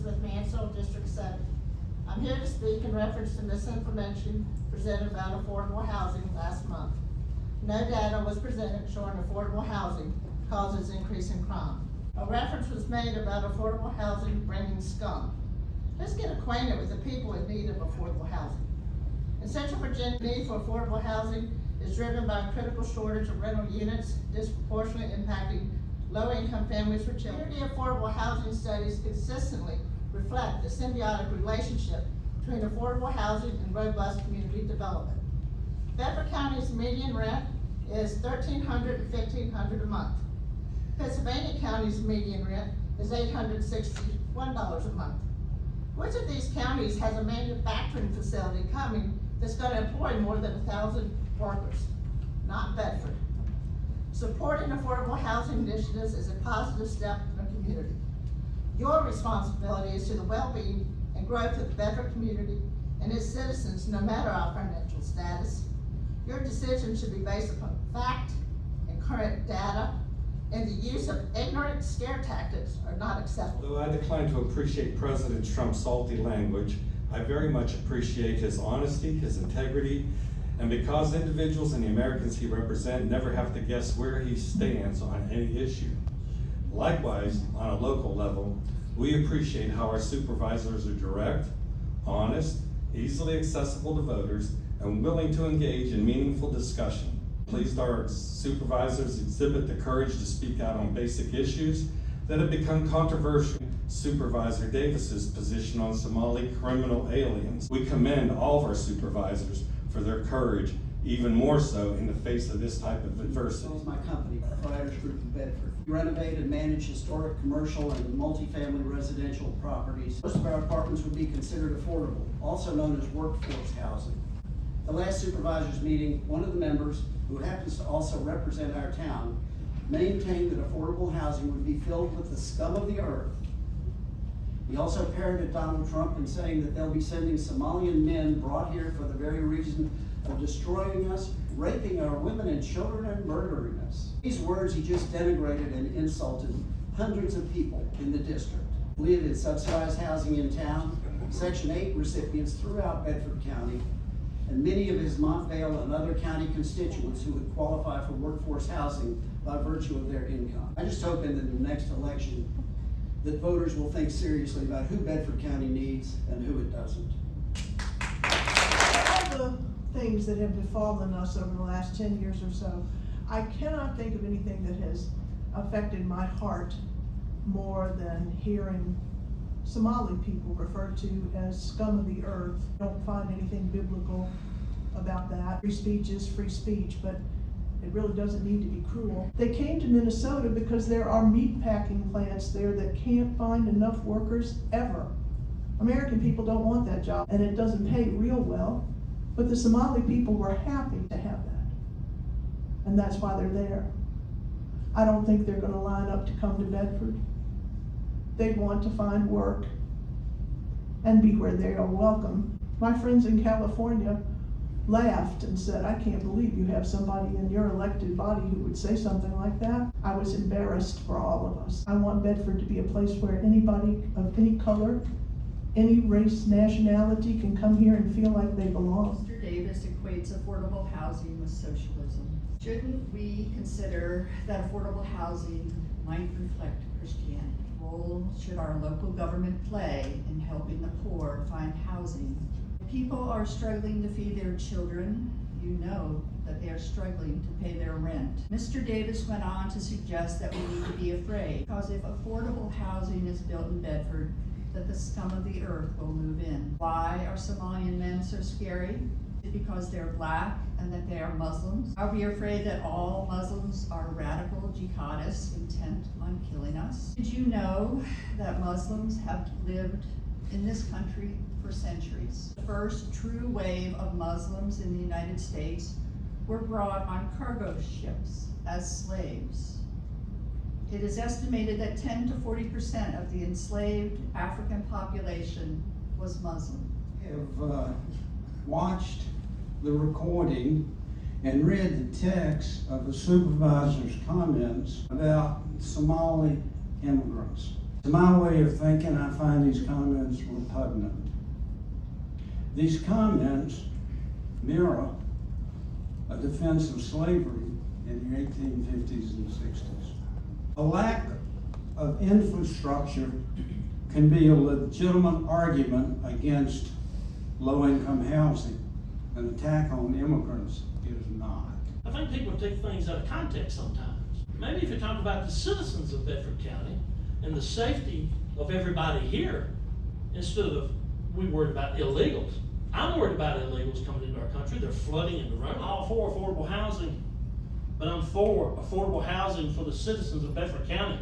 Elizabeth Mansell, District 7. I'm here to speak in reference to misinformation presented about affordable housing last month. No data was presented showing affordable housing causes increase in crime. A reference was made about affordable housing bringing scum. Let's get acquainted with the people in need of affordable housing. In Central Virginia, the need for affordable housing is driven by a critical shortage of rental units, disproportionately impacting low-income families with children. Community affordable housing studies consistently reflect the symbiotic relationship between affordable housing and robust community development. Bedford County's median rent is $1,300 to $1,500 a month. Pennsylvania County's median rent is $861 a month. Which of these counties has a manufacturing facility coming that's going to employ more than 1,000 workers? Not Bedford. Supporting affordable housing initiatives is a positive step in a community. Your responsibility is to the well-being and growth of the Bedford community and its citizens, no matter our financial status. Your decisions should be based upon fact and current data, and the use of ignorant scare tactics are not acceptable. Though I decline to appreciate President Trump's salty language, I very much appreciate his honesty, his integrity, and because individuals and the Americans he represents never have to guess where he stands on any issue. Likewise, on a local level, we appreciate how our supervisors are direct, honest, easily accessible to voters, and willing to engage in meaningful discussion. Pleased our supervisors exhibit the courage to speak out on basic issues that have become controversial. Supervisor Davis's position on Somali criminal aliens. We commend all of our supervisors for their courage, even more so in the face of this type of adversity. My company, Proprietors Group in Bedford. We renovate and manage historic commercial and multifamily residential properties. Most of our apartments would be considered affordable, also known as workforce housing. The last supervisors meeting, one of the members, who happens to also represent our town, maintained that affordable housing would be filled with the scum of the earth. He also parroted Donald Trump in saying that they'll be sending Somalian men brought here for the very reason of destroying us, raping our women and children, and murdering us. These words he just denigrated and insulted hundreds of people in the district. Live in subsidized housing in town, Section 8 recipients throughout Bedford County, and many of his Montvale and other county constituents who would qualify for workforce housing by virtue of their income. I just hope in the next election that voters will think seriously about who Bedford County needs and who it doesn't. All the things that have befallen us over the last 10 years or so, I cannot think of anything that has affected my heart more than hearing Somali people referred to as scum of the earth. I don't find anything biblical about that. Free speech is free speech, but it really doesn't need to be cruel. They came to Minnesota because there are meat packing plants there that can't find enough workers ever. American people don't want that job, and it doesn't pay real well, but the Somali people were happy to have that, and that's why they're there. I don't think they're going to line up to come to Bedford. They want to find work and be where they are welcome. My friends in California laughed and said, I can't believe you have somebody in your elected body who would say something like that. I was embarrassed for all of us. I want Bedford to be a place where anybody of any color, any race, nationality can come here and feel like they belong. Mr. Davis equates affordable housing with socialism. Shouldn't we consider that affordable housing might reflect Christianity? What role should our local government play in helping the poor find housing? People are struggling to feed their children. You know that they are struggling to pay their rent. Mr. Davis went on to suggest that we need to be afraid, because if affordable housing is built in Bedford, that the scum of the earth will move in. Why are Somalian men so scary? Is it because they're black and that they are Muslims? Are we afraid that all Muslims are radical jihadists intent on killing us? Did you know that Muslims have lived in this country for centuries? The first true wave of Muslims in the United States were brought on cargo ships as slaves. It is estimated that 10 to 40% of the enslaved African population was Muslim. I have watched the recording and read the text of the supervisor's comments about Somali immigrants. To my way of thinking, I find these comments repugnant. These comments mirror a defense of slavery in the 1850s and 60s. A lack of infrastructure can be a legitimate argument against low-income housing. An attack on immigrants is not. I think people take things out of context sometimes. Maybe if you talk about the citizens of Bedford County and the safety of everybody here, instead of we worried about illegals. I'm worried about illegals coming into our country. They're flooding into Rome. I'm all for affordable housing, but I'm for affordable housing for the citizens of Bedford County.